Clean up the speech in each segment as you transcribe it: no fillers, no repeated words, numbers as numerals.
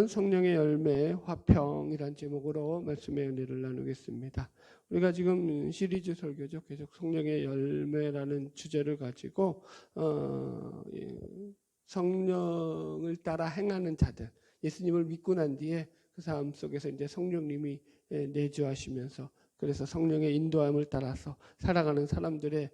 성령의 열매 화평이란 제목으로 말씀의 은혜를 나누겠습니다. 우리가 지금 시리즈 설교죠. 계속 성령의 열매라는 주제를 가지고 성령을 따라 행하는 자들, 예수님을 믿고 난 뒤에 그 삶 속에서 이제 성령님이 내주하시면서 그래서 성령의 인도함을 따라서 살아가는 사람들의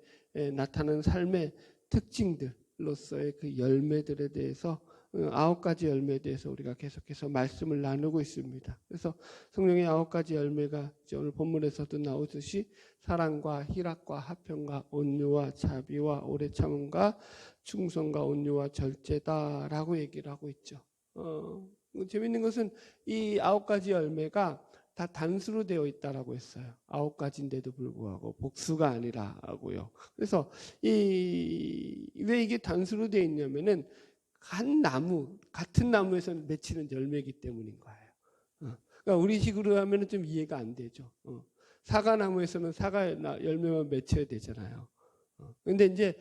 나타나는 삶의 특징들로서의 그 열매들에 대해서 9가지 열매에 대해서 우리가 계속해서 말씀을 나누고 있습니다. 그래서 성령의 9가지 열매가 오늘 본문에서도 나오듯이 사랑과 희락과 화평과 온유와 자비와 오래 참음과 충성과 온유와 절제다라고 얘기를 하고 있죠. 재밌는 것은 이 9가지 열매가 다 단수로 되어 있다라고 했어요. 9가지인데도 불구하고 복수가 아니라고요. 그래서 왜 이게 단수로 되어 있냐면은 한 나무, 같은 나무에서 맺히는 열매이기 때문인 거예요. 그러니까 우리식으로 하면 좀 이해가 안 되죠. 사과나무에서는 사과 열매만 맺혀야 되잖아요. 근데 이제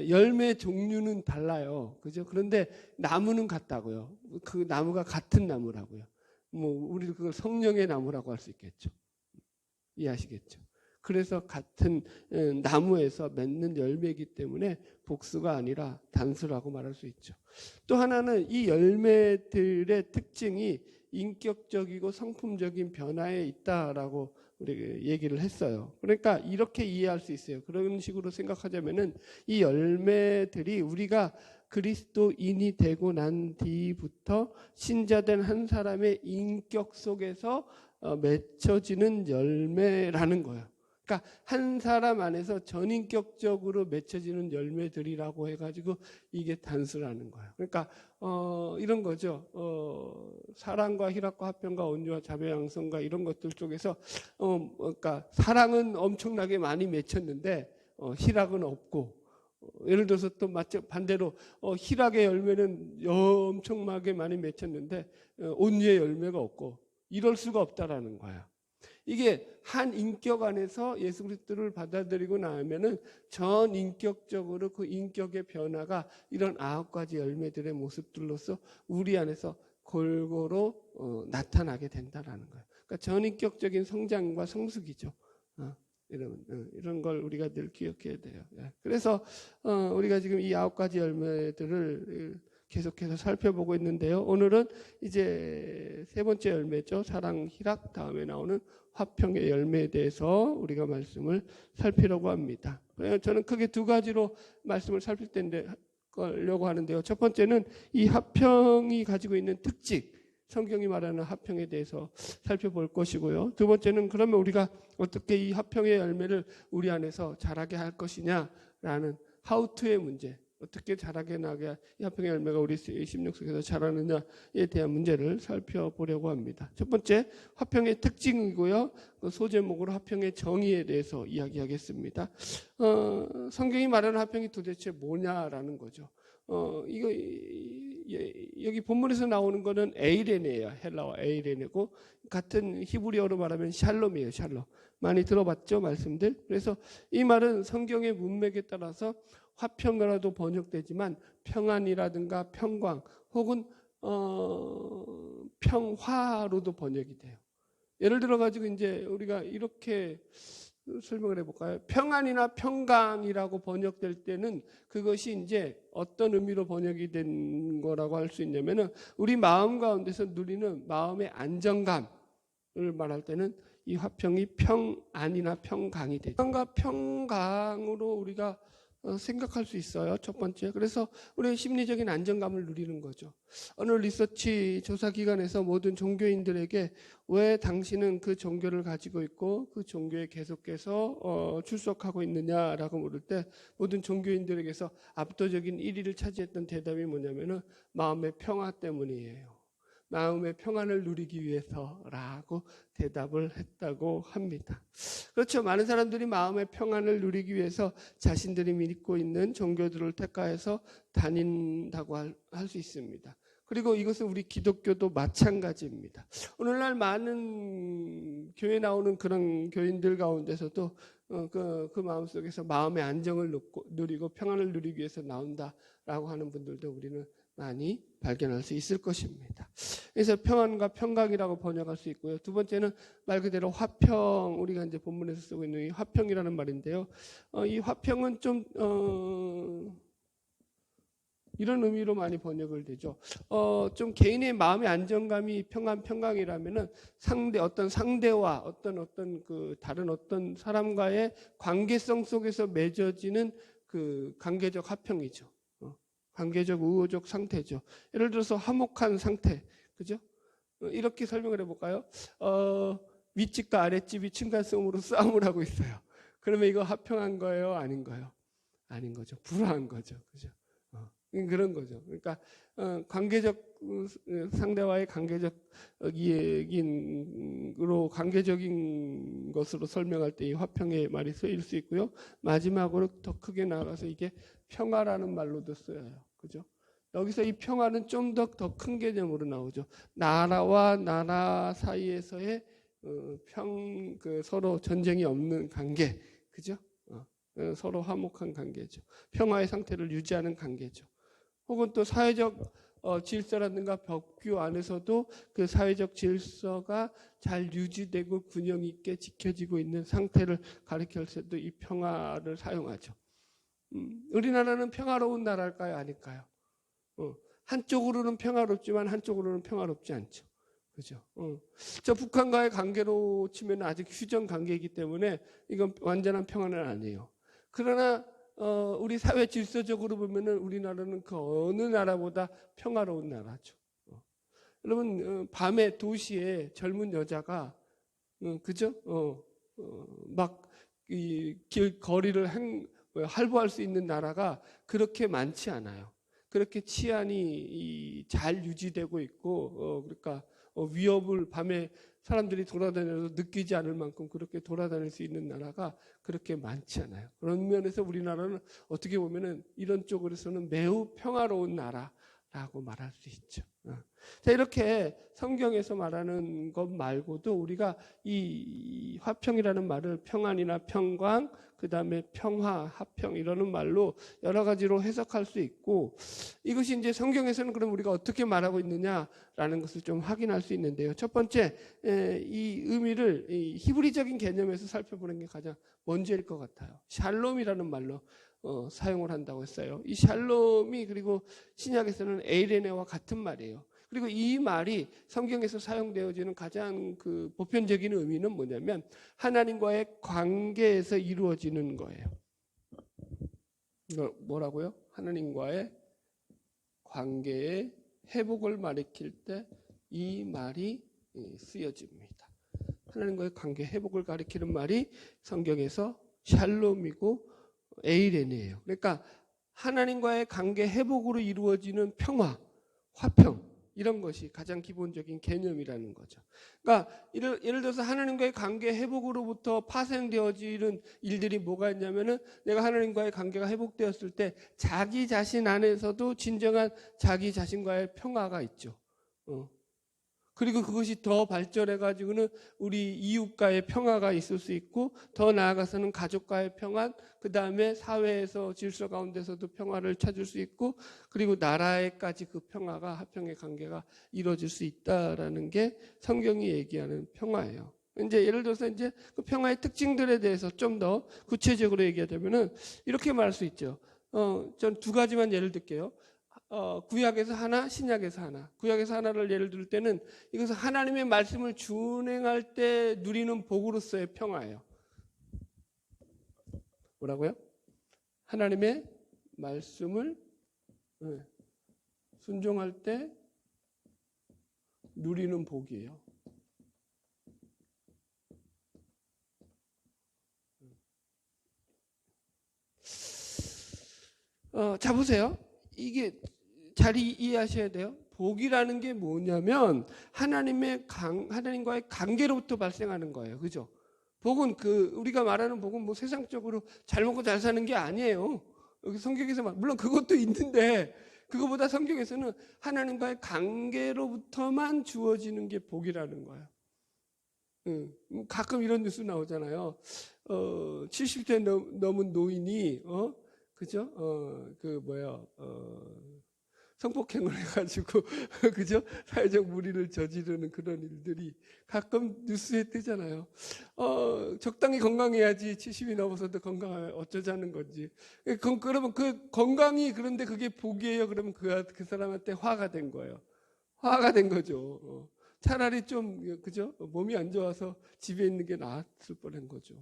열매 종류는 달라요. 그죠? 그런데 나무는 같다고요. 그 나무가 같은 나무라고요. 우리 그걸 성령의 나무라고 할 수 있겠죠. 이해하시겠죠? 그래서 같은 나무에서 맺는 열매이기 때문에 복수가 아니라 단수라고 말할 수 있죠. 또 하나는 이 열매들의 특징이 인격적이고 성품적인 변화에 있다라고 우리 얘기를 했어요. 그러니까 이렇게 이해할 수 있어요. 그런 식으로 생각하자면은 이 열매들이 우리가 그리스도인이 되고 난 뒤부터 신자된 한 사람의 인격 속에서 맺혀지는 열매라는 거예요. 그러니까 한 사람 안에서 전인격적으로 맺혀지는 열매들이라고 해가지고 이게 단수라는 거예요. 그러니까 이런 거죠. 사랑과 희락과 화평과 온유와 자비와 양성과 이런 것들 쪽에서 그러니까 사랑은 엄청나게 많이 맺혔는데 희락은 없고, 예를 들어서 또 반대로 희락의 열매는 엄청나게 많이 맺혔는데 온유의 열매가 없고, 이럴 수가 없다라는 거예요. 이게 한 인격 안에서 예수 그리스도를 받아들이고 나면은 전 인격적으로 그 인격의 변화가 이런 9가지 열매들의 모습들로서 우리 안에서 골고루 나타나게 된다라는 거예요. 그러니까 전인격적인 성장과 성숙이죠. 이런 걸 우리가 늘 기억해야 돼요. 그래서 우리가 지금 이 9가지 열매들을 계속해서 살펴보고 있는데요. 오늘은 이제 3번째 열매죠. 사랑, 희락, 다음에 나오는 화평의 열매에 대해서 우리가 말씀을 살피려고 합니다. 저는 크게 2가지로 말씀을 살피려고 하는데요. 첫 번째는 이 화평이 가지고 있는 특징, 성경이 말하는 화평에 대해서 살펴볼 것이고요. 두 번째는 그러면 우리가 어떻게 이 화평의 열매를 우리 안에서 자라게 할 것이냐라는 how to의 문제, 어떻게 자라게 나게 이 화평의 열매가 우리 심령 속에서 자라느냐에 대한 문제를 살펴보려고 합니다. 첫 번째, 화평의 특징이고요. 그 소제목으로 화평의 정의에 대해서 이야기하겠습니다. 성경이 말하는 화평이 도대체 뭐냐라는 거죠. 여기 본문에서 나오는 거는 에이레네예요. 헬라어 에이레네고, 같은 히브리어로 말하면 샬롬이에요. 샬롬. 많이 들어봤죠? 말씀들. 그래서 이 말은 성경의 문맥에 따라서 화평이라도 번역되지만 평안이라든가 평강 혹은 평화로도 번역이 돼요. 예를 들어 가지고 이제 우리가 이렇게 설명을 해볼까요? 평안이나 평강이라고 번역될 때는 그것이 이제 어떤 의미로 번역이 된 거라고 할 수 있냐면은 우리 마음 가운데서 누리는 마음의 안정감을 말할 때는 이 화평이 평안이나 평강이 되죠. 평안과 평강으로 우리가 생각할 수 있어요. 첫 번째. 그래서 우리의 심리적인 안정감을 누리는 거죠. 어느 리서치 조사기관에서 모든 종교인들에게 왜 당신은 그 종교를 가지고 있고 그 종교에 계속해서 출석하고 있느냐라고 물을 때 모든 종교인들에게서 압도적인 1위를 차지했던 대답이 뭐냐면은 마음의 평화 때문이에요. 마음의 평안을 누리기 위해서라고 대답을 했다고 합니다. 그렇죠. 많은 사람들이 마음의 평안을 누리기 위해서 자신들이 믿고 있는 종교들을 택하여서 다닌다고 할 수 있습니다. 그리고 이것은 우리 기독교도 마찬가지입니다. 오늘날 많은 교회 나오는 그런 교인들 가운데서도 그 마음속에서 마음의 안정을 누리고 평안을 누리기 위해서 나온다라고 하는 분들도 우리는 많이 발견할 수 있을 것입니다. 그래서 평안과 평강이라고 번역할 수 있고요. 두 번째는 말 그대로 화평, 우리가 이제 본문에서 쓰고 있는 이 화평이라는 말인데요. 이 화평은 좀 이런 의미로 많이 번역을 되죠. 좀 개인의 마음의 안정감이 평강이라면은 어떤 상대와 어떤 그 다른 어떤 사람과의 관계성 속에서 맺어지는 그 관계적 화평이죠. 관계적 우호적 상태죠. 예를 들어서 화목한 상태, 그죠? 이렇게 설명을 해볼까요? 윗집과 아랫집이 층간소음으로 싸움을 하고 있어요. 그러면 이거 화평한 거예요? 아닌 거예요? 아닌 거죠. 불화한 거죠. 그죠? 그런 거죠. 그러니까 관계적 상대와의 관계적인 것으로 설명할 때 이 화평의 말이 쓰일 수 있고요. 마지막으로 더 크게 나아가서 이게 평화라는 말로도 쓰여요. 그죠? 여기서 이 평화는 좀 더 큰 개념으로 나오죠. 나라와 나라 사이에서의 서로 전쟁이 없는 관계, 그죠? 서로 화목한 관계죠. 평화의 상태를 유지하는 관계죠. 혹은 또 사회적 질서라든가 법규 안에서도 그 사회적 질서가 잘 유지되고 균형 있게 지켜지고 있는 상태를 가리킬 때도 이 평화를 사용하죠. 우리나라는 평화로운 나라일까요? 아닐까요? 한쪽으로는 평화롭지만 한쪽으로는 평화롭지 않죠. 그죠? 저 북한과의 관계로 치면 아직 휴전 관계이기 때문에 이건 완전한 평화는 아니에요. 그러나 우리 사회 질서적으로 보면은 우리나라는 그 어느 나라보다 평화로운 나라죠. 여러분 밤에 도시에 젊은 여자가 그죠? 막 이 거리를 할부할 수 있는 나라가 그렇게 많지 않아요. 그렇게 치안이 잘 유지되고 있고 그러니까 위협을 밤에 사람들이 돌아다녀서 느끼지 않을 만큼 그렇게 돌아다닐 수 있는 나라가 그렇게 많지 않아요. 그런 면에서 우리나라는 어떻게 보면은 이런 쪽으로서는 매우 평화로운 나라라고 말할 수 있죠. 자, 이렇게 성경에서 말하는 것 말고도 우리가 이 화평이라는 말을 평안이나 평강, 그 다음에 평화, 화평 이러는 말로 여러 가지로 해석할 수 있고 이것이 이제 성경에서는 그럼 우리가 어떻게 말하고 있느냐라는 것을 좀 확인할 수 있는데요. 첫 번째, 이 의미를 이 히브리적인 개념에서 살펴보는 게 가장 먼저일 것 같아요. 샬롬이라는 말로 사용을 한다고 했어요. 이 샬롬이 그리고 신약에서는 에이레네와 같은 말이에요. 그리고 이 말이 성경에서 사용되어지는 가장 그 보편적인 의미는 뭐냐면 하나님과의 관계에서 이루어지는 거예요. 이거 뭐라고요? 하나님과의 관계의 회복을 가리킬 때 이 말이 쓰여집니다. 하나님과의 관계 회복을 가리키는 말이 성경에서 샬롬이고 에이레네예요. 그러니까 하나님과의 관계 회복으로 이루어지는 평화, 화평 이런 것이 가장 기본적인 개념이라는 거죠. 그러니까 예를 들어서 하나님과의 관계 회복으로부터 파생되어지는 일들이 뭐가 있냐면은 내가 하나님과의 관계가 회복되었을 때 자기 자신 안에서도 진정한 자기 자신과의 평화가 있죠. 그리고 그것이 더 발전해가지고는 우리 이웃과의 평화가 있을 수 있고 더 나아가서는 가족과의 평안, 그 다음에 사회에서 질서 가운데서도 평화를 찾을 수 있고 그리고 나라에까지 그 평화가 화평의 관계가 이루어질 수 있다라는 게 성경이 얘기하는 평화예요. 이제 예를 들어서 이제 그 평화의 특징들에 대해서 좀 더 구체적으로 얘기하자면은 이렇게 말할 수 있죠. 전 두 가지만 예를 들게요. 구약에서 하나, 신약에서 하나. 구약에서 하나를 예를 들 때는 이것은 하나님의 말씀을 준행할 때 누리는 복으로서의 평화예요. 뭐라고요? 하나님의 말씀을 순종할 때 누리는 복이에요. 자 보세요. 이게 잘 이해하셔야 돼요. 복이라는 게 뭐냐면 하나님과의 관계로부터 발생하는 거예요. 그죠? 복은 우리가 말하는 복은 뭐 세상적으로 잘 먹고 잘 사는 게 아니에요. 여기 성경에서 물론 그것도 있는데 그거보다 성경에서는 하나님과의 관계로부터만 주어지는 게 복이라는 거예요. 가끔 이런 뉴스 나오잖아요. 70대 넘은 노인이 그죠? 성폭행을 해가지고 그죠? 사회적 물의를 저지르는 그런 일들이 가끔 뉴스에 뜨잖아요. 적당히 건강해야지 70이 넘어서도 건강해 어쩌자는 건지. 그러면 그 건강이 그런데 그게 복이에요. 그러면 그 사람한테 화가 된 거예요. 화가 된 거죠. 차라리 좀 그죠? 몸이 안 좋아서 집에 있는 게 나았을 뻔한 거죠.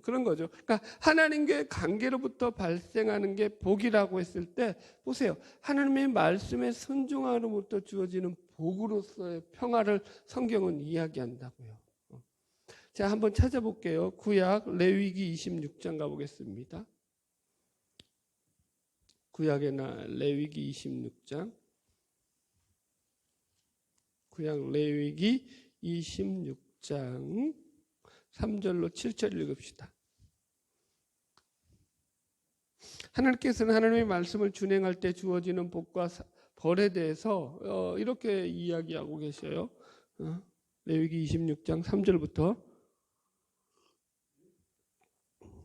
그런 거죠. 그러니까 하나님과의 관계로부터 발생하는 게 복이라고 했을 때 보세요. 하나님의 말씀에 순종함으로부터 주어지는 복으로서의 평화를 성경은 이야기한다고요. 자, 한번 찾아볼게요. 구약 레위기 26장 가보겠습니다. 구약의 레위기 26장. 구약 레위기 26장 3절로 7절 읽읍시다. 하나님께서는 하나님의 말씀을 준행할 때 주어지는 복과 벌에 대해서 이렇게 이야기하고 계셔요. 레위기 26장 3절부터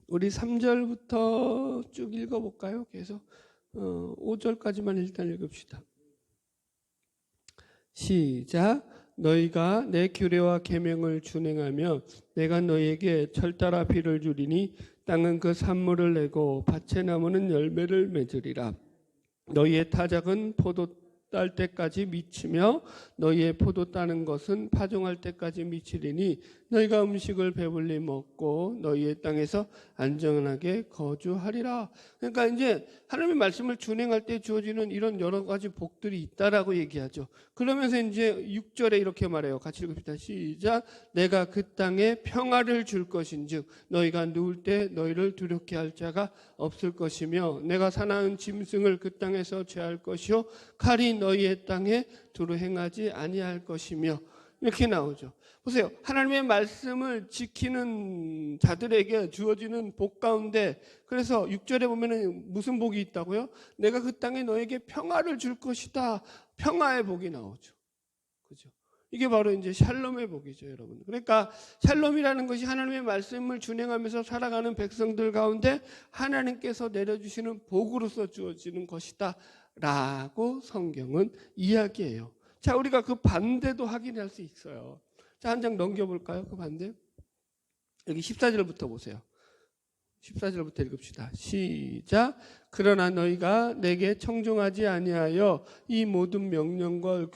우리 3절부터 쭉 읽어볼까요? 계속 5절까지만 일단 읽읍시다. 시작. 너희가 내 규례와 계명을 준행하며 내가 너희에게 철따라 비를 주리니 땅은 그 산물을 내고 밭의 나무는 열매를 맺으리라. 너희의 타작은 포도 딸 때까지 미치며 너희의 포도 따는 것은 파종할 때까지 미치리니 너희가 음식을 배불리 먹고 너희의 땅에서 안전하게 거주하리라. 그러니까 이제 하나님의 말씀을 준행할 때 주어지는 이런 여러 가지 복들이 있다라고 얘기하죠. 그러면서 이제 6절에 이렇게 말해요. 같이 읽읍시다. 시작. 내가 그 땅에 평화를 줄 것인즉 너희가 누울 때 너희를 두렵게 할 자가 없을 것이며 내가 사나운 짐승을 그 땅에서 제할 것이요 칼이 너희의 땅에 두루 행하지 아니할 것이며 이렇게 나오죠. 보세요. 하나님의 말씀을 지키는 자들에게 주어지는 복 가운데 그래서 6절에 보면은 무슨 복이 있다고요? 내가 그 땅에 너에게 평화를 줄 것이다. 평화의 복이 나오죠. 그죠? 이게 바로 이제 샬롬의 복이죠, 여러분. 그러니까 샬롬이라는 것이 하나님의 말씀을 준행하면서 살아가는 백성들 가운데 하나님께서 내려주시는 복으로서 주어지는 것이다 라고 성경은 이야기해요. 자, 우리가 그 반대도 확인할 수 있어요. 자, 한 장 넘겨볼까요? 그 반대. 여기 14절부터 보세요. 14절부터 읽읍시다. 시작. 그러나 너희가 내게 청종하지 아니하여 이 모든 명령을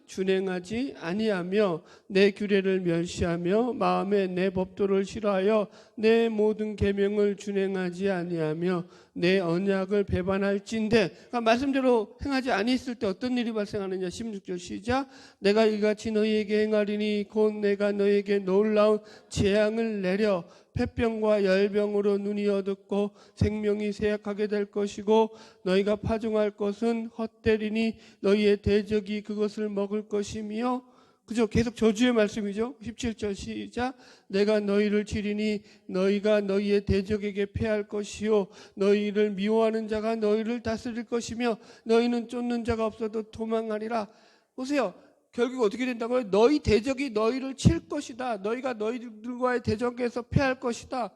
준행하지 아니하며 내 규례를 멸시하며 마음에 내 법도를 싫어하여 내 모든 계명을 준행하지 아니하며 내 언약을 배반할진대. 그러니까 말씀대로 행하지 아니했을 때 어떤 일이 발생하느냐. 16절 시작. 내가 이같이 너희에게 행하리니 곧 내가 너희에게 놀라운 재앙을 내려 폐병과 열병으로 눈이 어둡고 생명이 쇠약하게 될 것이고 너희가 파종할 것은 헛되리니 너희의 대적이 그것을 먹을 것이며 그죠? 계속 저주의 말씀이죠. 17절 시작. 내가 너희를 치리니 너희가 너희의 대적에게 패할 것이요 너희를 미워하는 자가 너희를 다스릴 것이며 너희는 쫓는 자가 없어도 도망하리라. 보세요. 결국 어떻게 된다고요? 너희 대적이 너희를 칠 것이다. 너희가 너희들과의 대적에서 패할 것이다.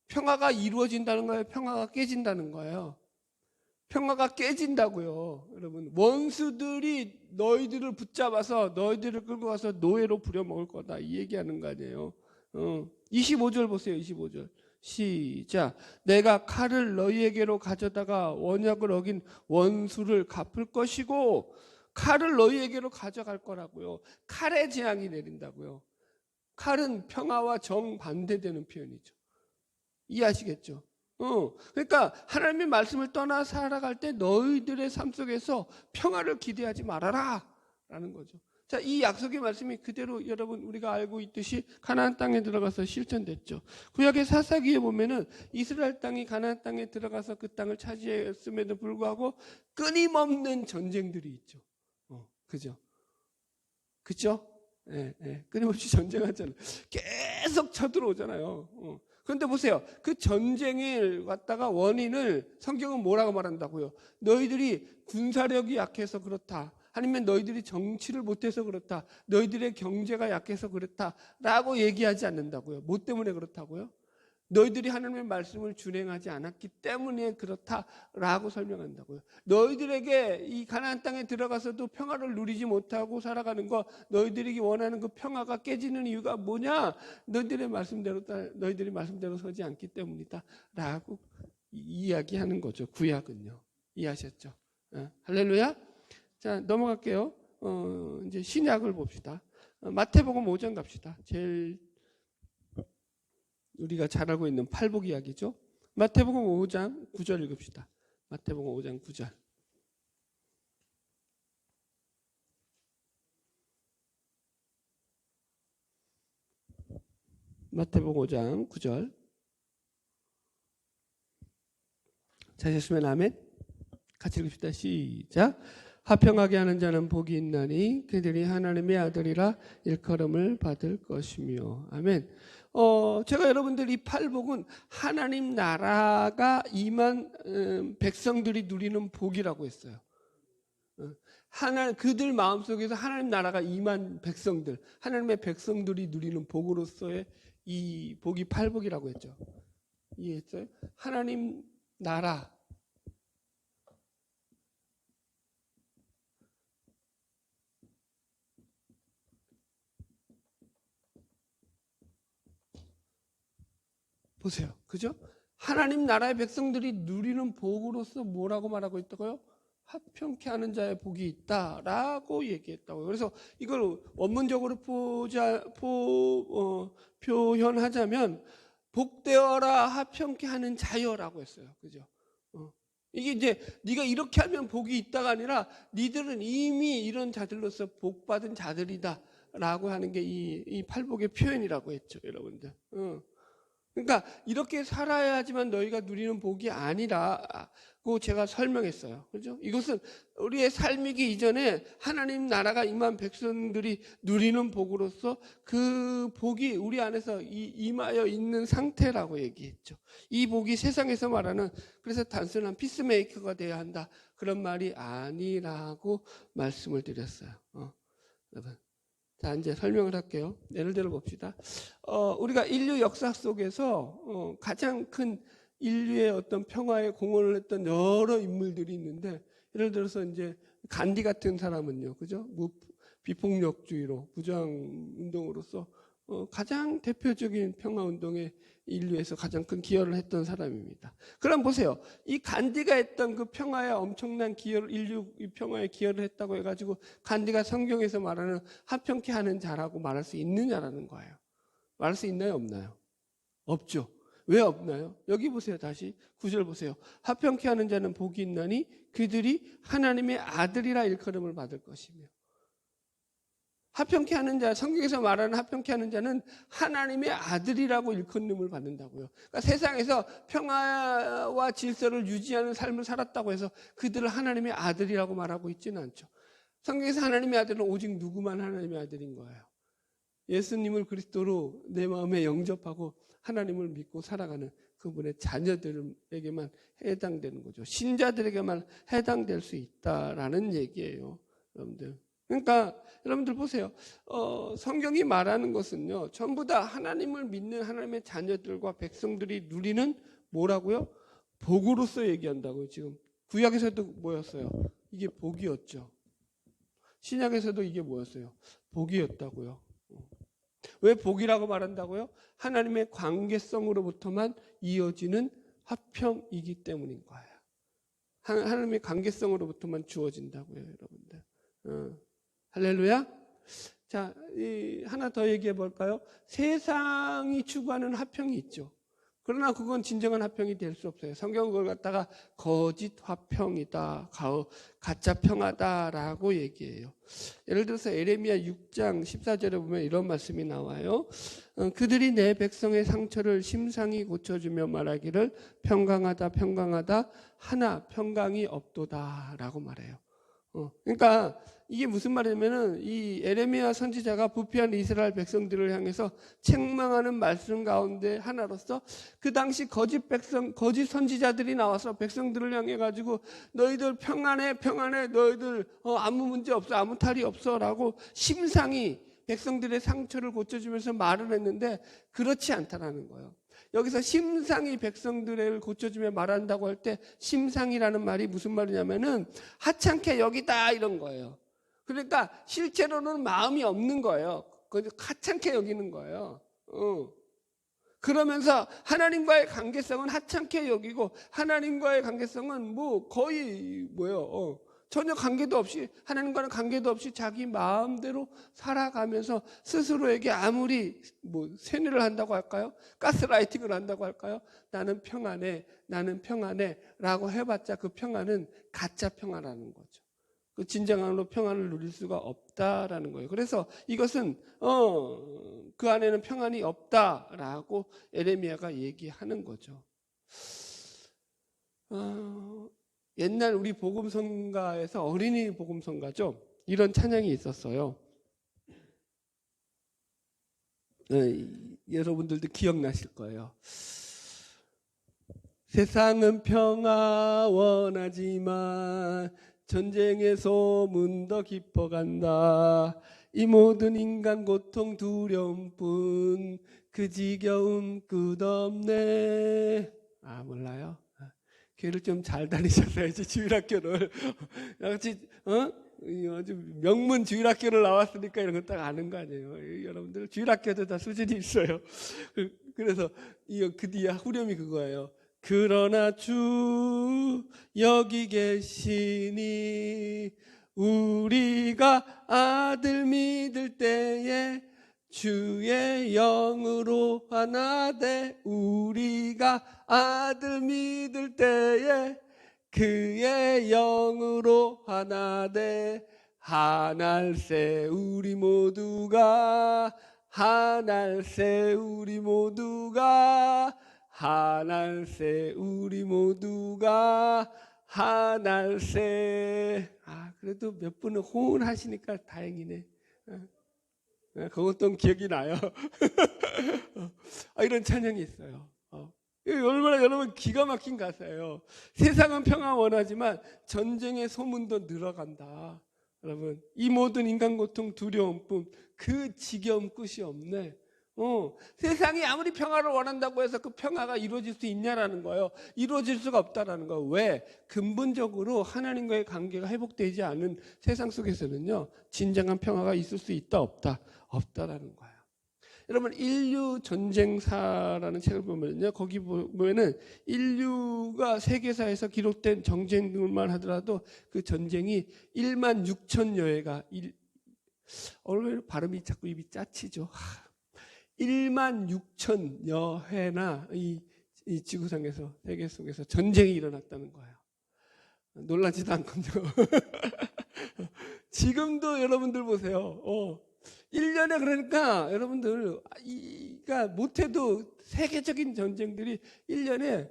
평화가 이루어진다는 거예요. 평화가 깨진다는 거예요. 평화가 깨진다고요. 여러분, 원수들이 너희들을 붙잡아서 너희들을 끌고 가서 노예로 부려먹을 거다. 이 얘기하는 거 아니에요. 25절 보세요. 25절 시작. 내가 칼을 너희에게로 가져다가 언약을 어긴 원수를 갚을 것이고 칼을 너희에게로 가져갈 거라고요. 칼의 재앙이 내린다고요. 칼은 평화와 정반대되는 표현이죠. 이해하시겠죠? 그러니까 하나님의 말씀을 떠나 살아갈 때 너희들의 삶 속에서 평화를 기대하지 말아라 라는 거죠. 자, 이 약속의 말씀이 그대로 여러분 우리가 알고 있듯이 가나안 땅에 들어가서 실천됐죠. 구약의 사사기에 보면은 이스라엘 땅이 가나안 땅에 들어가서 그 땅을 차지했음에도 불구하고 끊임없는 전쟁들이 있죠. 그죠? 그죠? 예, 끊임없이 전쟁하잖아요. 계속 쳐들어오잖아요. 그런데 보세요. 그 전쟁을 갖다가 원인을 성경은 뭐라고 말한다고요? 너희들이 군사력이 약해서 그렇다. 아니면 너희들이 정치를 못해서 그렇다. 너희들의 경제가 약해서 그렇다. 라고 얘기하지 않는다고요. 뭐 때문에 그렇다고요? 너희들이 하나님의 말씀을 준행하지 않았기 때문에 그렇다라고 설명한다고요. 너희들에게 이 가나안 땅에 들어가서도 평화를 누리지 못하고 살아가는 거, 너희들이 원하는 그 평화가 깨지는 이유가 뭐냐? 너희들이 말씀대로 서지 않기 때문이다라고 이야기하는 거죠. 구약은요. 이해하셨죠? 할렐루야. 자, 넘어갈게요. 이제 신약을 봅시다. 마태복음 5장 갑시다. 제일 우리가 잘 알고 있는 팔복 이야기죠. 마태복음 5장 9절 읽읍시다. 마태복음 5장 9절. 마태복음 5장 9절. 찾으시면 아멘. 같이 읽읍시다. 시작. 화평하게 하는 자는 복이 있나니 그들이 하나님의 아들이라 일컬음을 받을 것이며. 아멘. 제가 여러분들 이 팔복은 하나님 나라가 임한 백성들이 누리는 복이라고 했어요. 그들 마음속에서 하나님 나라가 임한 백성들, 하나님의 백성들이 누리는 복으로서의 이 복이 팔복이라고 했죠. 이해했어요? 하나님 나라. 보세요. 그죠? 하나님 나라의 백성들이 누리는 복으로서 뭐라고 말하고 있다고요? 화평케 하는 자의 복이 있다라고 얘기했다고요. 그래서 이걸 원문적으로 표현하자면 복되어라 화평케 하는 자여라고 했어요. 그죠? 이게 이제 네가 이렇게 하면 복이 있다가 아니라 니들은 이미 이런 자들로서 복받은 자들이다라고 하는 게 이 팔복의 표현이라고 했죠, 여러분들. 그러니까 이렇게 살아야지만 너희가 누리는 복이 아니라고 제가 설명했어요. 그죠? 이것은 우리의 삶이기 이전에 하나님 나라가 임한 백성들이 누리는 복으로서 그 복이 우리 안에서 임하여 있는 상태라고 얘기했죠. 이 복이 세상에서 말하는 그래서 단순한 피스메이커가 되어야 한다 그런 말이 아니라고 말씀을 드렸어요. 여러분. 자, 이제 설명을 할게요. 예를 들어 봅시다. 우리가 인류 역사 속에서 가장 큰 인류의 어떤 평화에 공헌을 했던 여러 인물들이 있는데, 예를 들어서 이제 간디 같은 사람은요, 그죠? 비폭력주의로 무장 운동으로서 가장 대표적인 평화 운동에 인류에서 가장 큰 기여를 했던 사람입니다. 그럼 보세요. 이 간디가 했던 그 평화에 엄청난 기여를, 인류 평화에 기여를 했다고 해가지고 간디가 성경에서 말하는 화평케 하는 자라고 말할 수 있느냐라는 거예요. 말할 수 있나요? 없나요? 없죠. 왜 없나요? 여기 보세요. 다시 9절 보세요. 화평케 하는 자는 복이 있나니 그들이 하나님의 아들이라 일컬음을 받을 것이며. 화평케 하는 자, 성경에서 말하는 화평케 하는 자는 하나님의 아들이라고 일컬음을 받는다고요. 그러니까 세상에서 평화와 질서를 유지하는 삶을 살았다고 해서 그들을 하나님의 아들이라고 말하고 있지는 않죠. 성경에서 하나님의 아들은 오직 누구만 하나님의 아들인 거예요. 예수님을 그리스도로 내 마음에 영접하고 하나님을 믿고 살아가는 그분의 자녀들에게만 해당되는 거죠. 신자들에게만 해당될 수 있다라는 얘기예요, 여러분들. 그러니까 여러분들 보세요. 성경이 말하는 것은요, 전부 다 하나님을 믿는 하나님의 자녀들과 백성들이 누리는 뭐라고요? 복으로서 얘기한다고요. 지금 구약에서도 뭐였어요? 이게 복이었죠. 신약에서도 이게 뭐였어요? 복이었다고요. 왜 복이라고 말한다고요? 하나님의 관계성으로부터만 이어지는 화평이기 때문인 거예요. 하나님의 관계성으로부터만 주어진다고요, 여러분들. 할렐루야. 자, 하나 더 얘기해 볼까요? 세상이 추구하는 화평이 있죠. 그러나 그건 진정한 화평이 될 수 없어요. 성경은 그걸 갖다가 거짓 화평이다, 가짜 평화다라고 얘기해요. 예를 들어서 에레미야 6장 14절에 보면 이런 말씀이 나와요. 그들이 내 백성의 상처를 심상히 고쳐주며 말하기를 평강하다 평강하다 하나 평강이 없도다라고 말해요. 그러니까 이게 무슨 말이냐면은 이 에레미야 선지자가 부패한 이스라엘 백성들을 향해서 책망하는 말씀 가운데 하나로서 그 당시 거짓 선지자들이 나와서 백성들을 향해 가지고 너희들 평안해 너희들 아무 문제 없어 아무 탈이 없어라고 심상히 백성들의 상처를 고쳐주면서 말을 했는데 그렇지 않다라는 거예요. 여기서 심상이 백성들을 고쳐주며 말한다고 할 때 심상이라는 말이 무슨 말이냐면은 하찮게 여기다 이런 거예요. 그러니까 실제로는 마음이 없는 거예요. 하찮게 여기는 거예요. 그러면서 하나님과의 관계성은 하찮게 여기고 하나님과의 관계성은 뭐 거의 뭐예요? 전혀 관계도 없이 하나님과는 관계도 없이 자기 마음대로 살아가면서 스스로에게 아무리 뭐 세뇌를 한다고 할까요? 가스라이팅을 한다고 할까요? 나는 평안해 라고 해봤자 그 평안은 가짜 평안이라는 거죠. 그 진정한으로 평안을 누릴 수가 없다라는 거예요. 그래서 이것은 그 안에는 평안이 없다라고 에레미야가 얘기하는 거죠. 옛날 우리 복음성가에서 어린이 복음성가죠. 이런 찬양이 있었어요. 여러분들도 기억나실 거예요. 세상은 평화 원하지만 전쟁의 소문 더 깊어간다. 이 모든 인간 고통 두려움뿐 그 지겨움 끝없네. 몰라요? 교회를 좀 잘 다니셨어야지. 주일학교를 같이 아주 명문 주일학교를 나왔으니까 이런 거 딱 아는 거 아니에요. 여러분들 주일학교도 다 수준이 있어요. 그래서 그 뒤에 후렴이 그거예요. 그러나 주 여기 계시니 우리가 아들 믿을 때에 주의 영으로 하나 돼. 우리가 아들 믿을 때에 그의 영으로 하나 돼. 하날세 우리 모두가 하날세 우리 모두가 하날세 우리 모두가 하날세. 그래도 몇 분은 호응을 하시니까 다행이네. 그것도 기억이 나요. 이런 찬양이 있어요. 얼마나 여러분 기가 막힌 가사예요. 세상은 평화 원하지만 전쟁의 소문도 늘어간다. 여러분 이 모든 인간 고통 두려움뿐 그 지겨움 끝이 없네. 세상이 아무리 평화를 원한다고 해서 그 평화가 이루어질 수 있냐라는 거예요. 이루어질 수가 없다라는 거예요. 왜? 근본적으로 하나님과의 관계가 회복되지 않은 세상 속에서는요, 진정한 평화가 있을 수 있다 없다? 없다라는 거예요. 여러분 인류 전쟁사라는 책을 보면요, 거기 보면은 인류가 세계사에서 기록된 전쟁들만 하더라도 그 전쟁이 1만 6천여 회가 얼굴 발음이 자꾸 입이 짜치죠. 1만 6천여 회나 이 지구상에서 세계 속에서 전쟁이 일어났다는 거예요. 놀라지도 않군요. 지금도 여러분들 보세요. 1년에 그러니까 여러분들 그러니까 못해도 세계적인 전쟁들이 1년에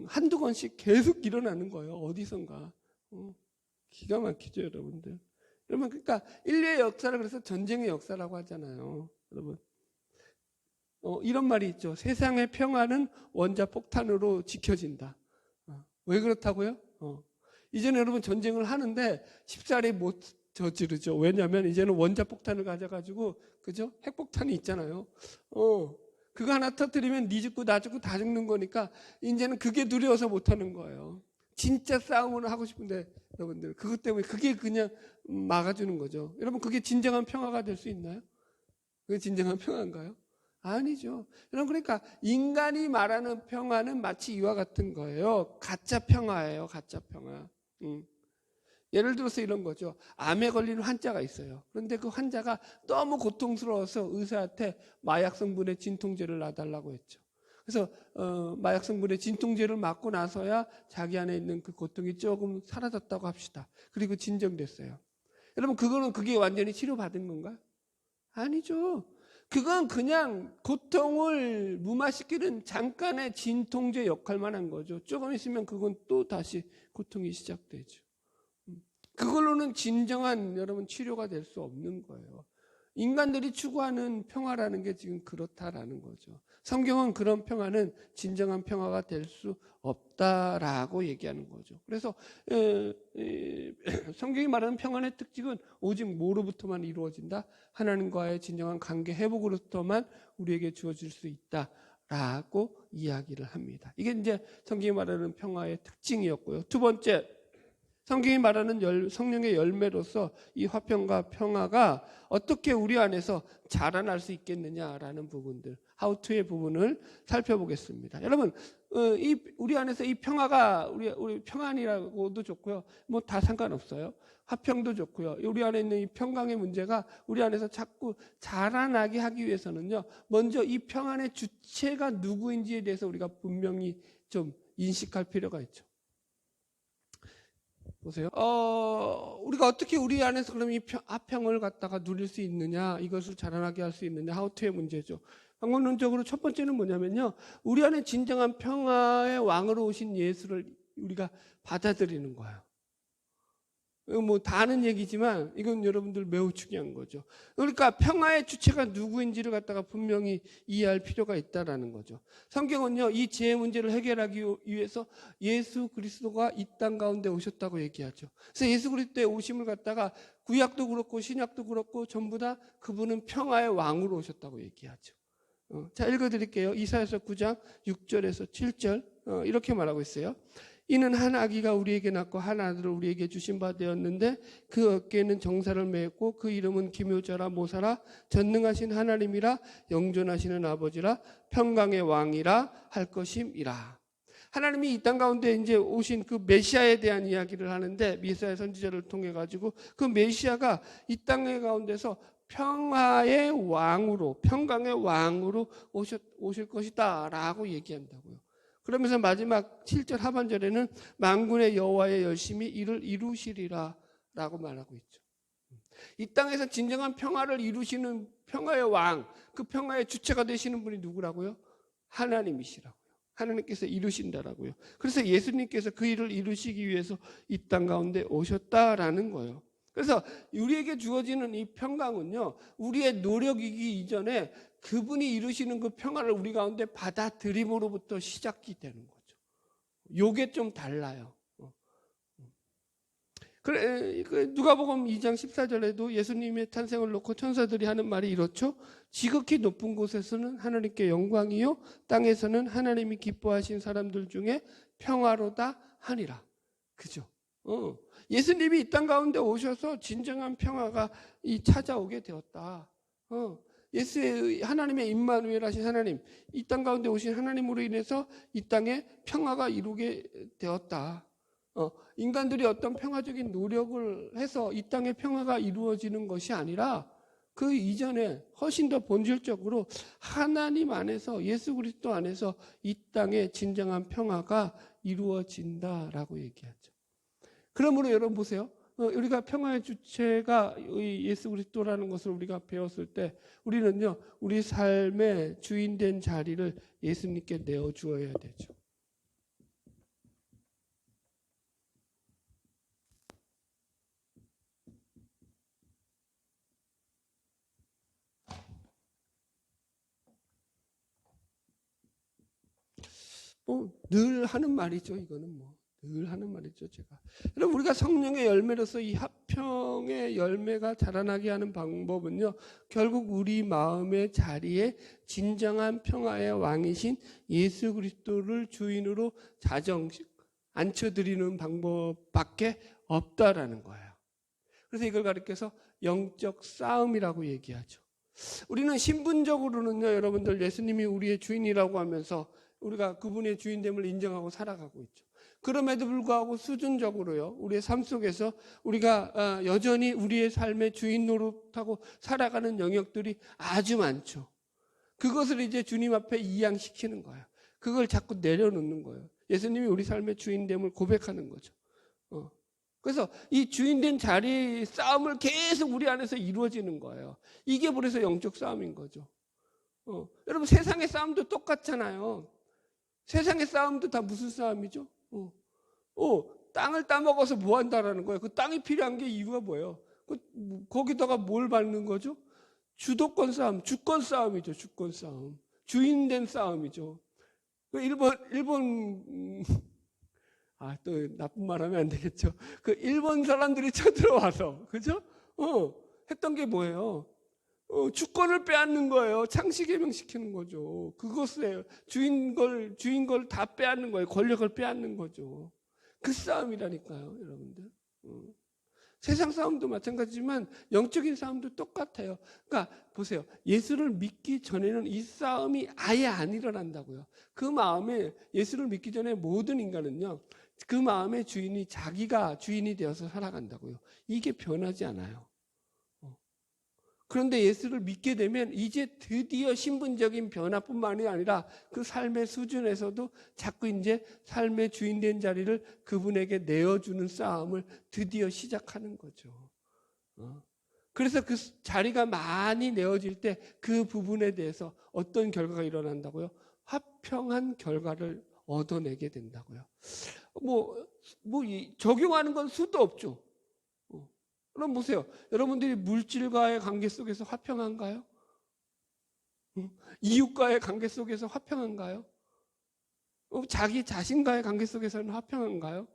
한두 건씩 계속 일어나는 거예요. 어디선가. 기가 막히죠, 여러분들. 여러분 그러니까 인류의 역사를 그래서 전쟁의 역사라고 하잖아요. 여러분. 이런 말이 있죠. 세상의 평화는 원자폭탄으로 지켜진다. 왜 그렇다고요? 이제는 여러분 전쟁을 하는데 쉽사리 못 저지르죠. 왜냐하면 이제는 원자폭탄을 가져가지고, 그죠? 핵폭탄이 있잖아요. 그거 하나 터뜨리면 니 죽고 나 죽고 다 죽는 거니까 이제는 그게 두려워서 못하는 거예요. 진짜 싸움을 하고 싶은데 여러분들 그것 때문에 그게 그냥 막아주는 거죠. 여러분 그게 진정한 평화가 될 수 있나요? 그게 진정한 평화인가요? 아니죠. 여러분 그러니까 인간이 말하는 평화는 마치 이와 같은 거예요. 가짜 평화예요. 가짜 평화. 예를 들어서 이런 거죠. 암에 걸린 환자가 있어요. 그런데 그 환자가 너무 고통스러워서 의사한테 마약 성분의 진통제를 놔달라고 했죠. 그래서 마약 성분의 진통제를 맞고 나서야 자기 안에 있는 그 고통이 조금 사라졌다고 합시다. 그리고 진정됐어요. 여러분 그게 완전히 치료받은 건가요? 아니죠. 그건 그냥 고통을 무마시키는 잠깐의 진통제 역할만 한 거죠. 조금 있으면 그건 또 다시 고통이 시작되죠. 그걸로는 진정한 여러분 치료가 될 수 없는 거예요. 인간들이 추구하는 평화라는 게 지금 그렇다라는 거죠. 성경은 그런 평화는 진정한 평화가 될 수 없다라고 얘기하는 거죠. 그래서 성경이 말하는 평안의 특징은 오직 뭐로부터만 이루어진다? 하나님과의 진정한 관계 회복으로부터만 우리에게 주어질 수 있다 라고 이야기를 합니다. 이게 이제 성경이 말하는 평화의 특징이었고요. 두 번째, 성경이 말하는 성령의 열매로서 이 화평과 평화가 어떻게 우리 안에서 자라날 수 있겠느냐라는 부분들, how to의 부분을 살펴보겠습니다. 여러분, 우리 안에서 이 평화가 우리 평안이라고도 좋고요. 뭐 다 상관없어요. 화평도 좋고요. 우리 안에 있는 이 평강의 문제가 우리 안에서 자꾸 자라나게 하기 위해서는요. 먼저 이 평안의 주체가 누구인지에 대해서 우리가 분명히 좀 인식할 필요가 있죠. 보세요. 우리가 어떻게 우리 안에서 그럼 이 화평을 갖다가 누릴 수 있느냐, 이것을 자라나게 할 수 있느냐, 하우투의 문제죠. 방법론적으로 첫 번째는 뭐냐면요. 우리 안에 진정한 평화의 왕으로 오신 예수를 우리가 받아들이는 거예요. 뭐 다 아는 얘기지만 이건 여러분들 매우 중요한 거죠. 그러니까 평화의 주체가 누구인지를 갖다가 분명히 이해할 필요가 있다라는 거죠. 성경은요, 이 지혜 문제를 해결하기 위해서 예수 그리스도가 이 땅 가운데 오셨다고 얘기하죠. 그래서 예수 그리스도의 오심을 갖다가 구약도 그렇고 신약도 그렇고 전부 다 그분은 평화의 왕으로 오셨다고 얘기하죠. 자, 읽어드릴게요. 이사야서 9장 6절에서 7절 이렇게 말하고 있어요. 이는 한 아기가 우리에게 낳고 한 아들을 우리에게 주신 바 되었는데 그 어깨에는 정사를 메었고 그 이름은 기묘자라 모사라 전능하신 하나님이라 영존하시는 아버지라 평강의 왕이라 할 것임이라. 하나님이 이 땅 가운데 이제 오신 그 메시아에 대한 이야기를 하는데 미사야 선지자를 통해 가지고 그 메시아가 이 땅의 가운데서 평화의 왕으로 평강의 왕으로 오실 것이다라고 얘기한다고요. 그러면서 마지막 7절 하반절에는 만군의 여호와의 열심히 이를 이루시리라 라고 말하고 있죠. 이 땅에서 진정한 평화를 이루시는 평화의 왕, 그 평화의 주체가 되시는 분이 누구라고요? 하나님이시라고요. 하나님께서 이루신다라고요. 그래서 예수님께서 그 일을 이루시기 위해서 이 땅 가운데 오셨다라는 거예요. 그래서 우리에게 주어지는 이 평강은요, 우리의 노력이기 이전에 그분이 이루시는 그 평화를 우리 가운데 받아들임으로부터 시작이 되는 거죠. 요게 좀 달라요. 그래, 누가복음 2장 14절에도 예수님의 탄생을 놓고 천사들이 하는 말이 이렇죠. 지극히 높은 곳에서는 하나님께 영광이요, 땅에서는 하나님이 기뻐하신 사람들 중에 평화로다 하니라. 그죠? 예수님이 이 땅 가운데 오셔서 진정한 평화가 찾아오게 되었다. 예수의 하나님의 임마누엘 하신 하나님, 이 땅 가운데 오신 하나님으로 인해서 이 땅에 평화가 이루게 되었다. 인간들이 어떤 평화적인 노력을 해서 이 땅에 평화가 이루어지는 것이 아니라 그 이전에 훨씬 더 본질적으로 하나님 안에서 예수 그리스도 안에서 이 땅에 진정한 평화가 이루어진다라고 얘기하죠. 그러므로 여러분 보세요. 우리가 평화의 주체가 예수 그리스도라는 것을 우리가 배웠을 때 우리는요, 우리 삶의 주인된 자리를 예수님께 내어주어야 되죠. 늘 하는 말이죠. 이거는 늘 하는 말이죠, 제가. 여러분, 우리가 성령의 열매로서 이 화평의 열매가 자라나게 하는 방법은요, 결국 우리 마음의 자리에 진정한 평화의 왕이신 예수 그리스도를 주인으로 앉혀드리는 방법밖에 없다라는 거예요. 그래서 이걸 가리켜서 영적 싸움이라고 얘기하죠. 우리는 신분적으로는요, 여러분들 예수님이 우리의 주인이라고 하면서 우리가 그분의 주인됨을 인정하고 살아가고 있죠. 그럼에도 불구하고 수준적으로요, 우리의 삶 속에서 우리가 여전히 우리의 삶의 주인 노릇하고 살아가는 영역들이 아주 많죠. 그것을 이제 주님 앞에 이양시키는 거예요. 그걸 자꾸 내려놓는 거예요. 예수님이 우리 삶의 주인됨을 고백하는 거죠. 그래서 이 주인된 자리의 싸움을 계속 우리 안에서 이루어지는 거예요. 이게 그래서 영적 싸움인 거죠. 여러분, 세상의 싸움도 똑같잖아요. 세상의 싸움도 다 무슨 싸움이죠? 땅을 따먹어서 뭐 한다라는 거예요. 그 땅이 필요한 게 이유가 뭐예요? 거기다가 뭘 받는 거죠? 주도권 싸움, 주권 싸움이죠. 주권 싸움. 주인된 싸움이죠. 일본, 또 나쁜 말 하면 안 되겠죠. 그 일본 사람들이 쳐들어와서, 그죠? 했던 게 뭐예요? 주권을 빼앗는 거예요. 창시개명시키는 거죠. 그것을 주인 걸 다 빼앗는 거예요. 권력을 빼앗는 거죠. 그 싸움이라니까요, 여러분들. 세상 싸움도 마찬가지지만 영적인 싸움도 똑같아요. 그러니까 보세요. 예수를 믿기 전에는 이 싸움이 아예 안 일어난다고요. 그 마음에 예수를 믿기 전에 모든 인간은요. 그 마음의 주인이 자기가 주인이 되어서 살아간다고요. 이게 변하지 않아요. 그런데 예수를 믿게 되면 이제 드디어 신분적인 변화뿐만이 아니라 그 삶의 수준에서도 자꾸 이제 삶의 주인된 자리를 그분에게 내어주는 싸움을 드디어 시작하는 거죠. 그래서 그 자리가 많이 내어질 때 그 부분에 대해서 어떤 결과가 일어난다고요? 화평한 결과를 얻어내게 된다고요. 적용하는 건 수도 없죠. 그럼 보세요. 여러분들이 물질과의 관계 속에서 화평한가요? 이웃과의 관계 속에서 화평한가요? 자기 자신과의 관계 속에서는 화평한가요?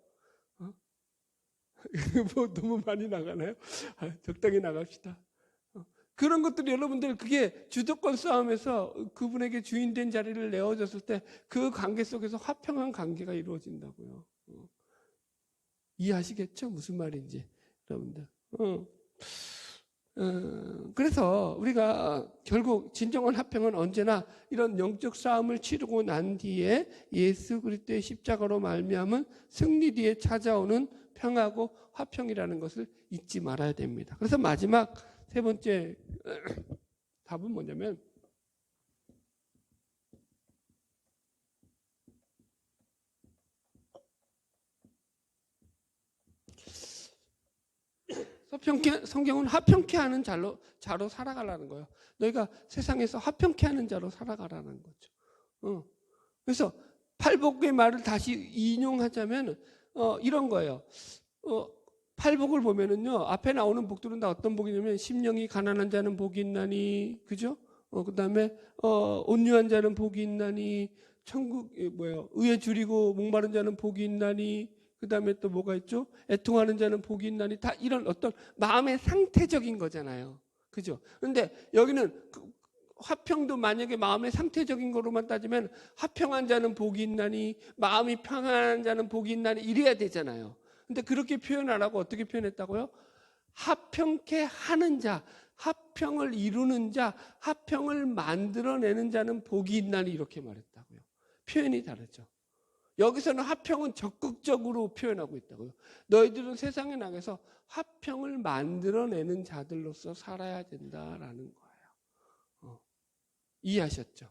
너무 많이 나가나요? 적당히 나갑시다. 그런 것들이 여러분들 그게 주도권 싸움에서 그분에게 주인된 자리를 내어줬을 때 그 관계 속에서 화평한 관계가 이루어진다고요. 이해하시겠죠? 무슨 말인지 여러분들. 그래서 우리가 결국 진정한 화평은 언제나 이런 영적 싸움을 치르고 난 뒤에 예수 그리스도의 십자가로 말미암은 승리 뒤에 찾아오는 평하고 화평이라는 것을 잊지 말아야 됩니다. 그래서 마지막 세 번째 답은 뭐냐면 성경은 화평케 하는 자로 살아가라는 거예요. 너희가 세상에서 화평케 하는 자로 살아가라는 거죠. 그래서 팔복의 말을 다시 인용하자면 이런 거예요. 팔복을 보면은요 앞에 나오는 복들은 다 어떤 복이냐면 심령이 가난한 자는 복이 있나니, 그죠? 그다음에 온유한 자는 복이 있나니, 천국 의에 줄이고 목마른 자는 복이 있나니, 그 다음에 또 뭐가 있죠? 애통하는 자는 복이 있나니, 다 이런 어떤 마음의 상태적인 거잖아요. 그죠? 근데 여기는 화평도 만약에 마음의 상태적인 거로만 따지면 화평한 자는 복이 있나니, 마음이 평안한 자는 복이 있나니 이래야 되잖아요. 근데 그렇게 표현 안 하고 어떻게 표현했다고요? 화평케 하는 자, 화평을 이루는 자, 화평을 만들어내는 자는 복이 있나니 이렇게 말했다고요. 표현이 다르죠. 여기서는 화평은 적극적으로 표현하고 있다고요. 너희들은 세상에 나가서 화평을 만들어내는 자들로서 살아야 된다라는 거예요. 이해하셨죠?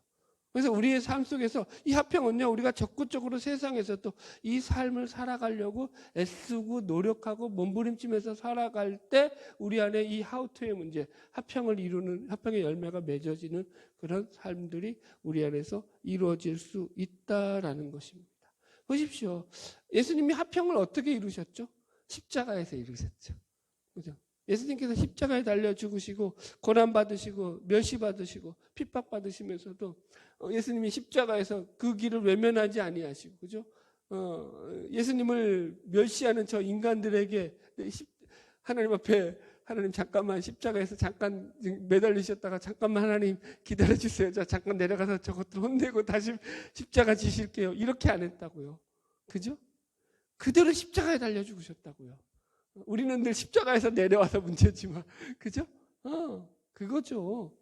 그래서 우리의 삶 속에서 이 화평은요, 우리가 적극적으로 세상에서도 이 삶을 살아가려고 애쓰고 노력하고 몸부림치면서 살아갈 때 우리 안에 이 하우토의 문제, 화평을 이루는, 화평의 열매가 맺어지는 그런 삶들이 우리 안에서 이루어질 수 있다라는 것입니다. 보십시오. 예수님이 화평을 어떻게 이루셨죠? 십자가에서 이루셨죠. 그죠? 예수님께서 십자가에 달려 죽으시고 고난받으시고 멸시받으시고 핍박받으시면서도 예수님이 십자가에서 그 길을 외면하지 아니하시고, 그죠? 예수님을 멸시하는 저 인간들에게 하나님 앞에, 하나님 잠깐만 십자가에서 잠깐 매달리셨다가 잠깐만 하나님 기다려주세요. 저 잠깐 내려가서 저것들 혼내고 다시 십자가 지실게요. 이렇게 안 했다고요. 그죠? 그대로 십자가에 달려 죽으셨다고요. 우리는 늘 십자가에서 내려와서 문제지만, 그죠? 그거죠.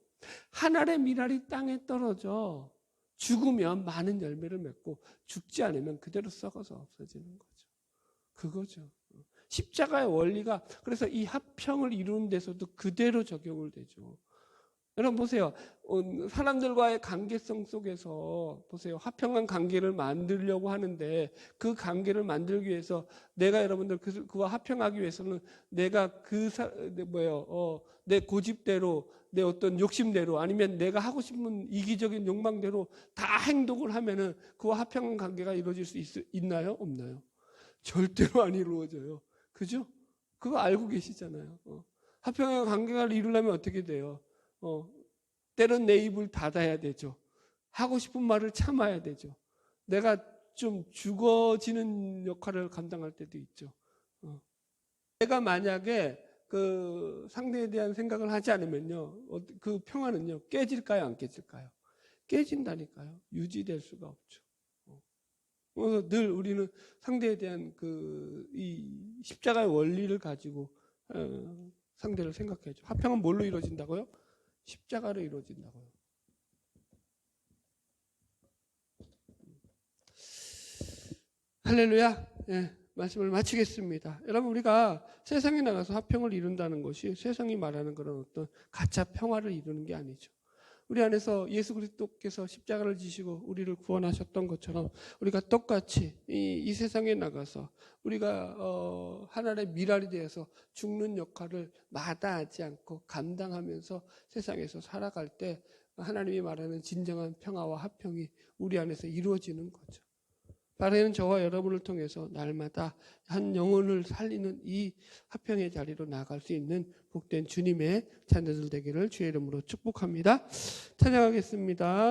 한 알의 미랄이 땅에 떨어져 죽으면 많은 열매를 맺고 죽지 않으면 그대로 썩어서 없어지는 거죠. 그거죠. 십자가의 원리가 그래서 이 화평을 이루는 데서도 그대로 적용을 되죠. 여러분 보세요. 사람들과의 관계성 속에서 보세요. 화평한 관계를 만들려고 하는데 그 관계를 만들기 위해서 내가 여러분들 그와 화평하기 위해서는 내가 내 고집대로 내 어떤 욕심대로 아니면 내가 하고 싶은 이기적인 욕망대로 다 행동을 하면은 그와 화평한 관계가 이루어질 수 있나요? 없나요? 절대로 안 이루어져요. 그죠? 그거 알고 계시잖아요. 화평한 관계가 이루려면 어떻게 돼요? 때론 내 입을 닫아야 되죠. 하고 싶은 말을 참아야 되죠. 내가 좀 죽어지는 역할을 감당할 때도 있죠. 내가 만약에 그 상대에 대한 생각을 하지 않으면요, 그 평화는요 깨질까요, 안 깨질까요? 깨진다니까요. 유지될 수가 없죠. 그래서 늘 우리는 상대에 대한 이 십자가의 원리를 가지고 상대를 생각해야죠. 화평은 뭘로 이루어진다고요? 십자가로 이루어진다고요. 할렐루야. 예, 말씀을 마치겠습니다. 여러분, 우리가 세상에 나가서 화평을 이룬다는 것이 세상이 말하는 그런 어떤 가짜 평화를 이루는 게 아니죠. 우리 안에서 예수 그리스도께서 십자가를 지시고 우리를 구원하셨던 것처럼 우리가 똑같이 이 세상에 나가서 우리가 하나님의 미랄이 되어서 죽는 역할을 마다하지 않고 감당하면서 세상에서 살아갈 때 하나님이 말하는 진정한 평화와 화평이 우리 안에서 이루어지는 거죠. 바라는 저와 여러분을 통해서 날마다 한 영혼을 살리는 이 화평의 자리로 나아갈 수 있는 복된 주님의 자녀들 되기를 주의 이름으로 축복합니다. 찬양하겠습니다.